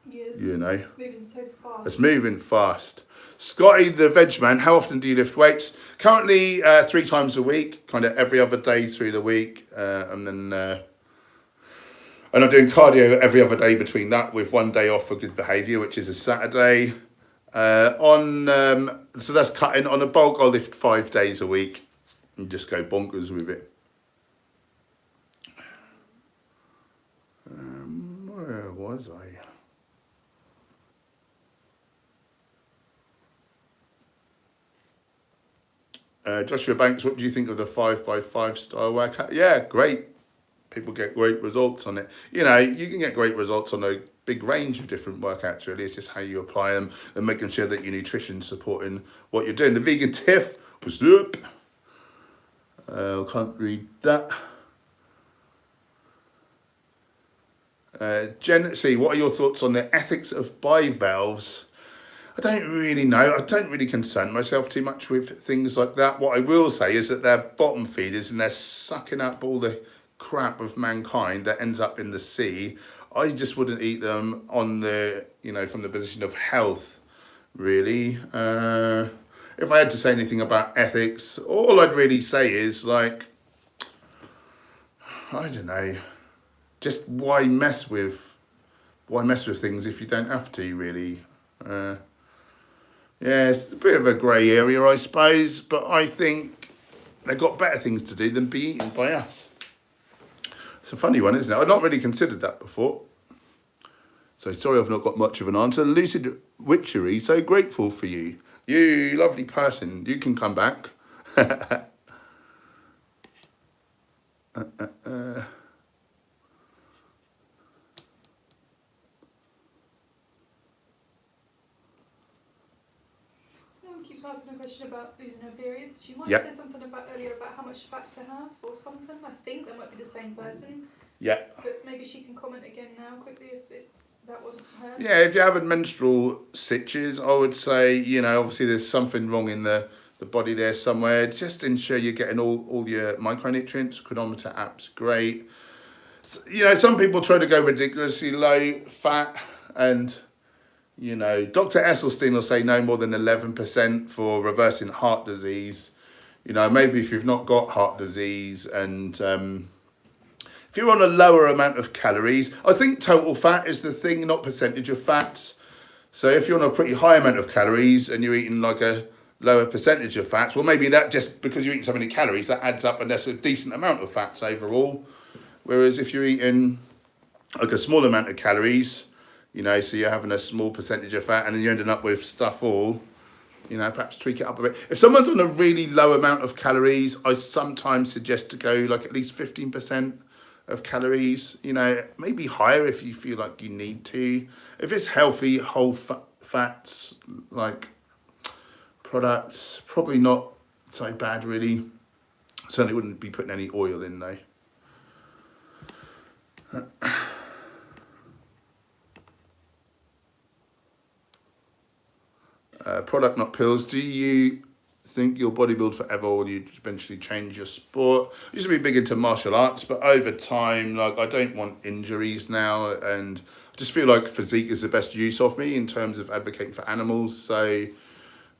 Speaker 1: you know,
Speaker 2: moving so fast.
Speaker 1: It's moving fast. Scotty, the veg man, how often do you lift weights? Currently 3 times a week, kind of every other day through the week. And I'm doing cardio every other day between that, with 1 day off for good behaviour, which is a Saturday. So that's cutting. On a bulk, I'll lift 5 days a week and just go bonkers with it. Where was I? Joshua Banks, what do you think of the 5x5 style workout? Yeah, great. People get great results on it. You know, you can get great results on a big range of different workouts, really. It's just how you apply them and making sure that your nutrition's supporting what you're doing. The vegan tiff was up. Can't read that. Jen, see, what are your thoughts on the ethics of bivalves? I don't really know. I don't really concern myself too much with things like that. What I will say is that they're bottom feeders and they're sucking up all the crap of mankind that ends up in the sea. I just wouldn't eat them on the, from the position of health, really. If I had to say anything about ethics, all I'd really say is like, I don't know, just why mess with things if you don't have to, really. Yeah, it's a bit of a grey area, I suppose, but I think they've got better things to do than be eaten by us. It's a funny one, isn't it? I've not really considered that before. So sorry I've not got much of an answer. Lucid Witchery, so grateful for you. You lovely person. You can come back.
Speaker 2: Someone keeps asking a question about losing her periods. She might
Speaker 1: Yep.
Speaker 2: have said something earlier about how much fat to have or something. I think that might be the same person.
Speaker 1: Yeah.
Speaker 2: But maybe she can comment again now quickly if that wasn't her.
Speaker 1: Yeah, if you're having menstrual sitches, I would say, obviously there's something wrong in the body there somewhere. Just ensure you're getting all your micronutrients. Chronometer app's great. Some people try to go ridiculously low fat and, Dr. Esselstyn will say no more than 11% for reversing heart disease. Maybe if you've not got heart disease and if you're on a lower amount of calories, I think total fat is the thing, not percentage of fats. So if you're on a pretty high amount of calories and you're eating like a lower percentage of fats, well, maybe that just because you're eating so many calories, that adds up and that's a decent amount of fats overall. Whereas if you're eating like a small amount of calories, so you're having a small percentage of fat and then you're ending up with stuff all, perhaps tweak it up a bit. If someone's on a really low amount of calories, I sometimes suggest to go like at least 15% of calories, maybe higher if you feel like you need to. If it's healthy, whole fats, like products, probably not so bad really. Certainly wouldn't be putting any oil in though. Product, not pills. Do you think you'll bodybuild forever or will you eventually change your sport? I used to be big into martial arts, but over time, I don't want injuries now, and I just feel like physique is the best use of me in terms of advocating for animals. So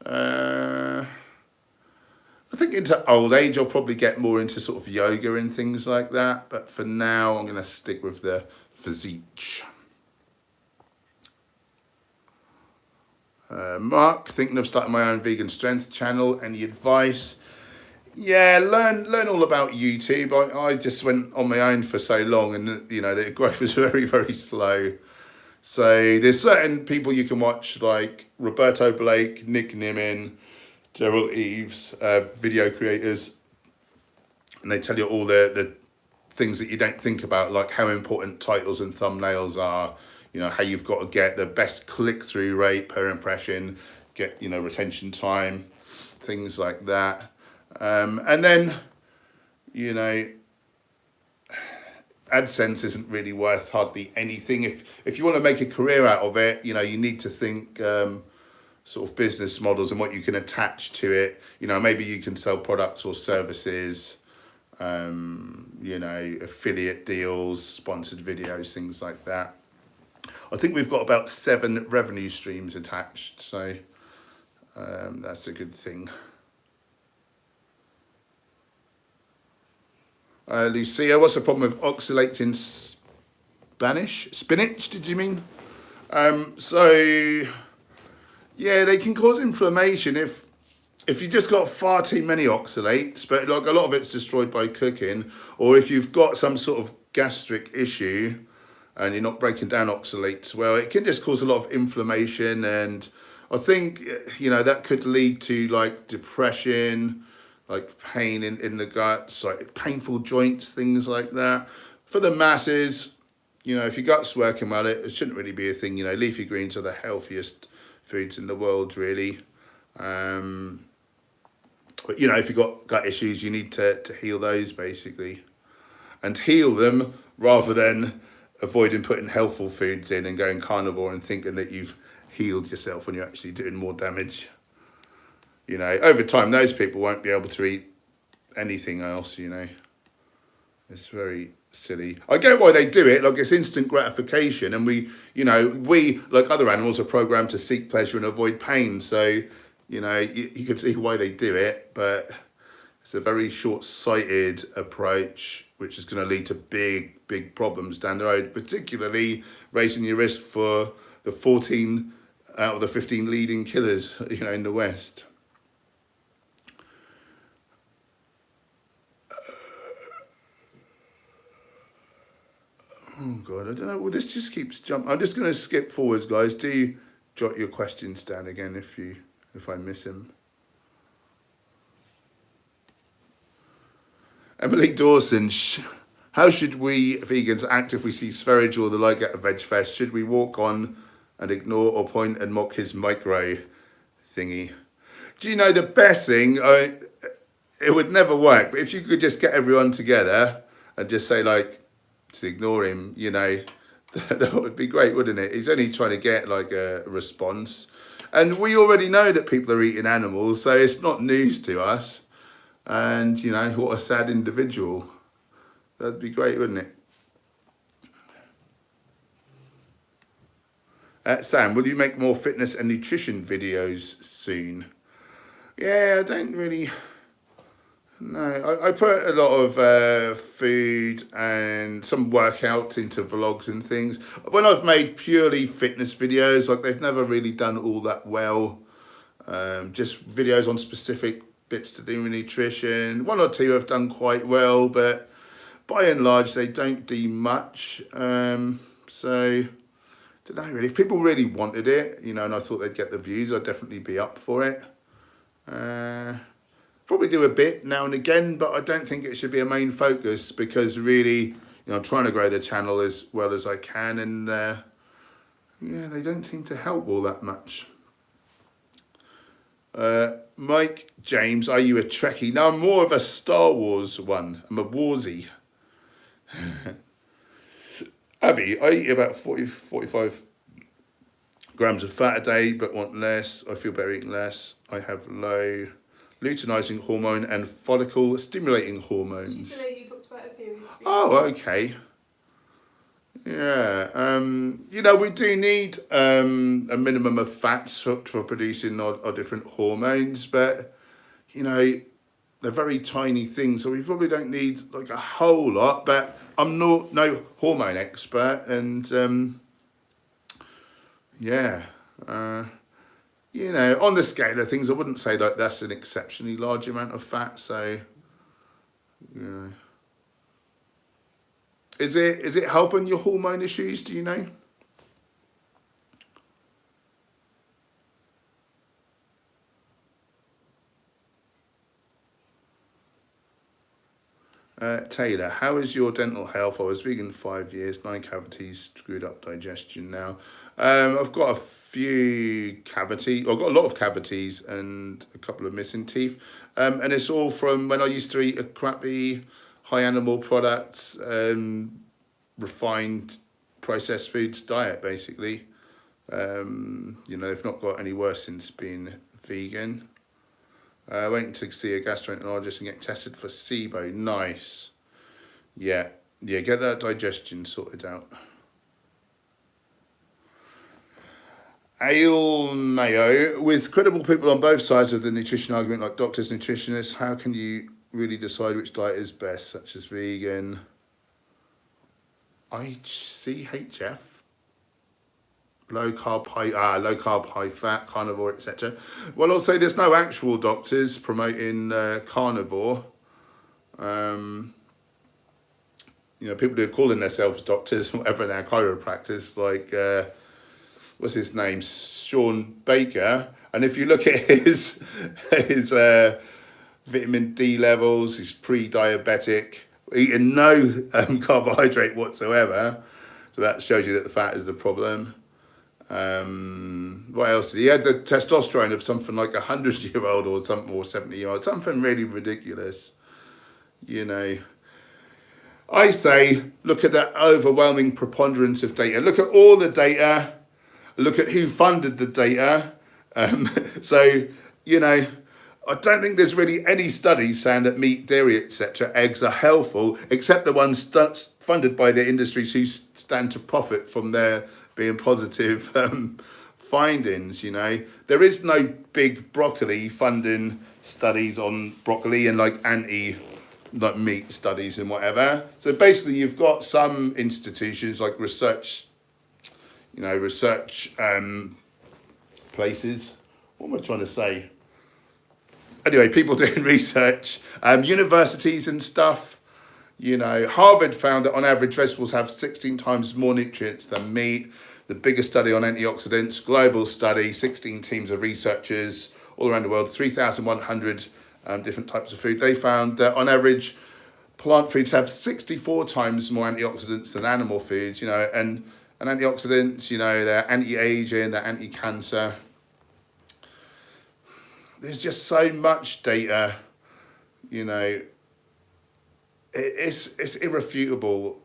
Speaker 1: I think into old age, I'll probably get more into sort of yoga and things like that. But for now, I'm going to stick with the physique. Mark, thinking of starting my own vegan strength channel. Any advice? Yeah, learn all about YouTube. I just went on my own for so long and, the growth was very, very slow. So there's certain people you can watch like Roberto Blake, Nick Nimmin, Daryl Eves, video creators. And they tell you all the things that you don't think about, like how important titles and thumbnails are. How you've got to get the best click-through rate per impression, get, retention time, things like that. And then, AdSense isn't really worth hardly anything. If you want to make a career out of it, you need to think sort of business models and what you can attach to it. Maybe you can sell products or services, affiliate deals, sponsored videos, things like that. I think we've got about 7 revenue streams attached, so that's a good thing. Lucia, what's the problem with oxalating spinach, did you mean? Yeah, they can cause inflammation if you just got far too many oxalates, but like a lot of it's destroyed by cooking, or if you've got some sort of gastric issue and you're not breaking down oxalates well, it can just cause a lot of inflammation, and I think that could lead to like depression, like pain in the guts, like painful joints, things like that. For the masses, if your gut's working well, it shouldn't really be a thing. Leafy greens are the healthiest foods in the world, really. But if you've got gut issues, you need to heal those basically, and heal them rather than avoiding putting healthful foods in and going carnivore and thinking that you've healed yourself when you're actually doing more damage. You know, over time, those people won't be able to eat anything else, you know. It's very silly. I get why they do it, like it's instant gratification, and we, like other animals, are programmed to seek pleasure and avoid pain. So, you can see why they do it, but it's a very short-sighted approach, which is going to lead to big problems down the road, particularly raising your risk for the 14 out of the 15 leading killers, in the West. Oh God, I don't know. Well, this just keeps jumping. I'm just going to skip forwards, guys. Do jot your questions down again if I miss them. Emily Dawson, how should we vegans act if we see Sverige or the like at a veg fest? Should we walk on and ignore or point and mock his micro thingy? Do you know the best thing? It would never work, but if you could just get everyone together and just say, like, to ignore him, that would be great, wouldn't it? He's only trying to get like a response. And we already know that people are eating animals, so it's not news to us. And, what a sad individual. That'd be great, wouldn't it? Sam, will you make more fitness and nutrition videos soon? Yeah, I don't really... No, I put a lot of food and some workouts into vlogs and things. When I've made purely fitness videos, like they've never really done all that well. Just videos on specific bits to do with nutrition. One or two have done quite well, but by and large, they don't do much. So, don't know really. If people really wanted it, and I thought they'd get the views, I'd definitely be up for it. Probably do a bit now and again, but I don't think it should be a main focus because really, I'm trying to grow the channel as well as I can, and they don't seem to help all that much. Mike James, are you a Trekkie? No, I'm more of a Star Wars one. I'm a Warsy. Abby, I eat about 45 grams of fat a day, but want less. I feel better eating less. I have low luteinizing hormone and follicle stimulating hormones.
Speaker 2: She's the lady who talked about her period.
Speaker 1: Oh, okay. Yeah. We do need a minimum of fats for producing our different hormones, but they're very tiny things, so we probably don't need like a whole lot. But I'm no hormone expert, and on the scale of things, I wouldn't say like that's an exceptionally large amount of fat. So, is it helping your hormone issues? Do you know? Taylor, how is your dental health? I was vegan 5 years, 9 cavities, screwed up digestion now. I've got a few cavities. I've got a lot of cavities and a couple of missing teeth. And it's all from when I used to eat a crappy, high animal products, refined processed foods diet, basically. They've not got any worse since being vegan. Waiting to see a gastroenterologist and get tested for SIBO. Nice. Yeah, get that digestion sorted out. Ale Mayo, with credible people on both sides of the nutrition argument, like doctors, nutritionists, how can you really decide which diet is best, such as vegan, ICHF, low carb, high fat, carnivore, etc. Well, I'll say there's no actual doctors promoting carnivore. People who are calling themselves doctors, whatever, they're chiropractors, like what's his name, Sean Baker. And if you look at his vitamin D levels, he's pre-diabetic, eating no carbohydrate whatsoever. So that shows you that the fat is the problem. What else? He had the testosterone of something like 100-year-old or something, or 70-year-old, something really ridiculous. I say, look at that overwhelming preponderance of data. Look at all the data. Look at who funded the data. So, you know, I don't think there's really any studies saying that meat, dairy, etc., eggs are helpful, except the ones funded by the industries who stand to profit from their being positive findings. You know, there is no big broccoli funding studies on broccoli and like like meat studies and whatever. So basically, you've got some institutions like research places. What am I trying to say? Anyway, people doing research, universities and stuff. You know, Harvard found that on average, vegetables have 16 times more nutrients than meat. The biggest study on antioxidants, global study, 16 teams of researchers all around the world, 3,100 different types of food. They found that on average, plant foods have 64 times more antioxidants than animal foods, you know, and antioxidants, you know, they're anti-aging, they're anti-cancer. There's just so much data, you know, it's irrefutable.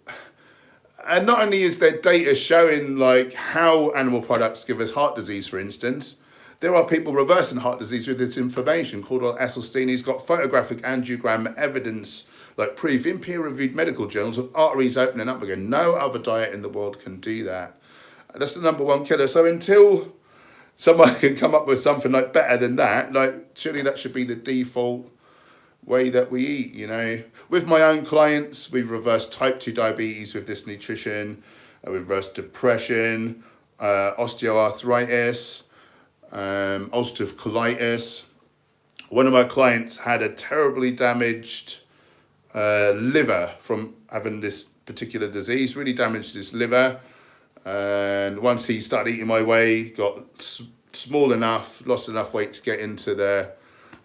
Speaker 1: And not only is there data showing like how animal products give us heart disease, for instance, there are people reversing heart disease with this information. Cordell Esselstyn, he's got photographic angiogram evidence, like proof in peer-reviewed medical journals of arteries opening up again. No other diet in the world can do that. That's the number one killer. So until someone can come up with something like better than that, like surely that should be the default way that we eat, you know. With my own clients, we've reversed type 2 diabetes with this nutrition, we've reversed depression, osteoarthritis, ulcerative colitis. One of my clients had a terribly damaged liver from having this particular disease, really damaged his liver. And once he started eating my way, got small enough, lost enough weight to get into the,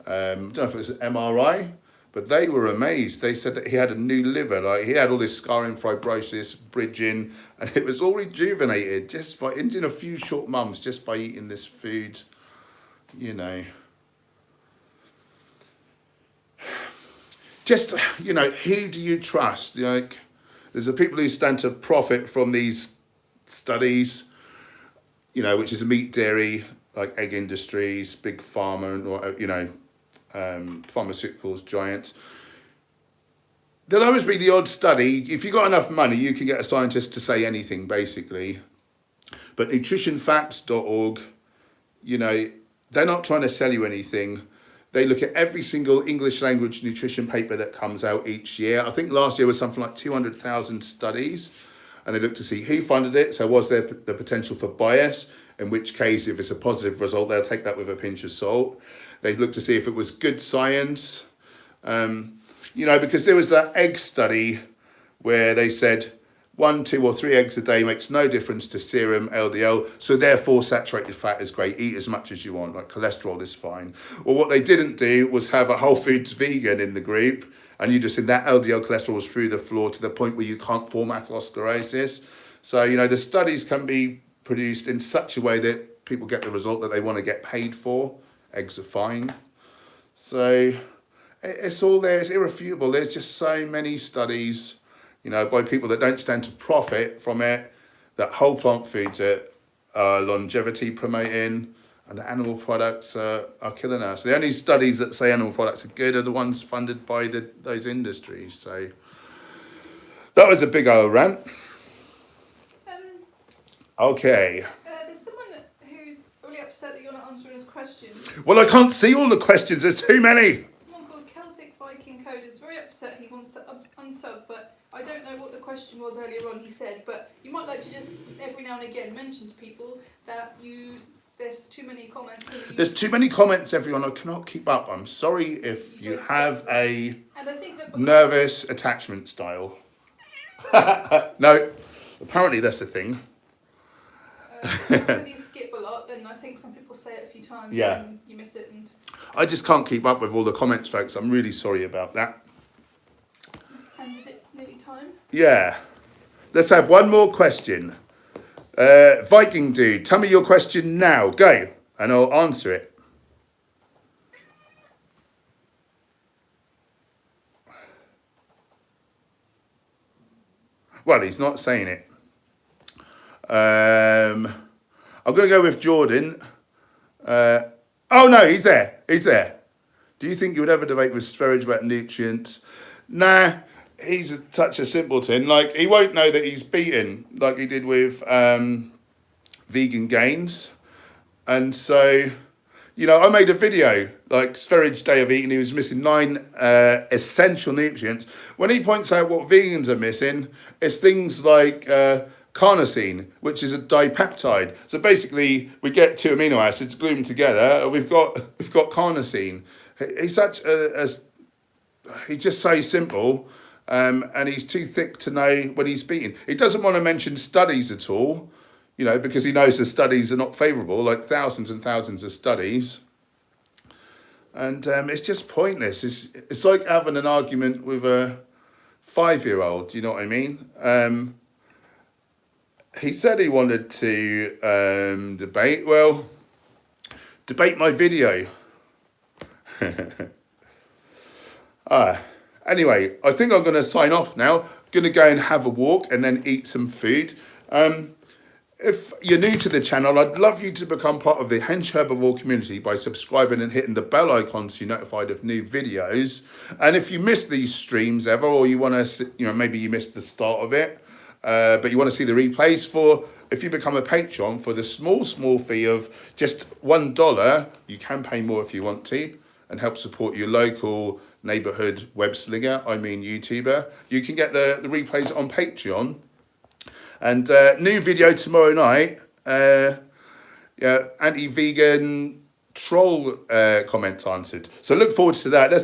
Speaker 1: I don't know if it was an MRI, but they were amazed. They said that he had a new liver, like he had all this scarring, fibrosis, bridging, and it was all rejuvenated just by, in a few short months, just by eating this food, you know. Just, you know, who do you trust? Like, there's the people who stand to profit from these studies, you know, which is meat, dairy, like egg industries, big pharma, and you know, pharmaceuticals giants. There'll always be the odd study. If you've got enough money, you can get a scientist to say anything, basically. But nutritionfacts.org, you know, they're not trying to sell you anything. They look at every single English language nutrition paper that comes out each year. I think last year was something like 200,000 studies. And they look to see who funded it. So was there the potential for bias? In which case, if it's a positive result, they'll take that with a pinch of salt. They look to see if it was good science. You know, because there was that egg study where they said 1, 2 or 3 eggs a day makes no difference to serum LDL. So therefore, saturated fat is great. Eat as much as you want. Like cholesterol is fine. Well, what they didn't do was have a whole foods vegan in the group. And you just said that LDL cholesterol was through the floor to the point where you can't form atherosclerosis. So, you know, the studies can be produced in such a way that people get the result that they want to get paid for. Eggs are fine. So it's all there. It's irrefutable. There's just so many studies, you know, by people that don't stand to profit from it, that whole plant foods are longevity promoting, and the animal products are killing us. The only studies that say animal products are good are the ones funded by those industries. So that was a big old rant. Okay.
Speaker 2: There's someone who's really upset that you're not answering his question.
Speaker 1: Well, I can't see all the questions. There's too many.
Speaker 2: Someone called Celtic Viking Code is very upset. He wants to unsub, but I don't know what the question was earlier on. He said, but you might like to just every now and again mention to people that there's too many comments.
Speaker 1: There's too many comments, everyone. I cannot keep up. I'm sorry if you have a nervous attachment style. No, apparently that's the thing.
Speaker 2: Because you skip a lot, and I think some people say it a few times and you miss it. And
Speaker 1: I just can't keep up with all the comments, folks. I'm really sorry about that.
Speaker 2: And is it nearly time?
Speaker 1: Yeah. Let's have one more question. Viking dude, tell me your question now. Go, and I'll answer it. Well, he's not saying it. I'm going to go with Jordan. Oh no, he's there. He's there. Do you think you would ever debate with Sverige about nutrients? Nah, he's such a simpleton. Like, he won't know that he's beaten, like he did with vegan gains. And so, you know, I made a video, like Sverige Day of Eating, he was missing 9 essential nutrients. When he points out what vegans are missing, it's things like carnosine, which is a dipeptide. So basically, we get 2 amino acids, glue them together, we've got carnosine. He's he's just so simple, and he's too thick to know when he's beaten. He doesn't want to mention studies at all, you know, because he knows the studies are not favourable, like thousands and thousands of studies. And it's just pointless. It's like having an argument with a 5-year-old, you know what I mean? He said he wanted to debate. Well, debate my video. Anyway, I think I'm going to sign off now. Going to go and have a walk and then eat some food. If you're new to the channel, I'd love you to become part of the Hench Herbivore community by subscribing and hitting the bell icon so you're notified of new videos. And if you miss these streams ever, or you want to, you know, maybe you missed the start of it, but you want to see the replays, if you become a patron for the small fee of just $1, you can pay more if you want to, and help support your local neighbourhood web slinger, I mean YouTuber. You can get the replays on Patreon. And new video tomorrow night, anti-vegan troll comments answered. So look forward to that. Let's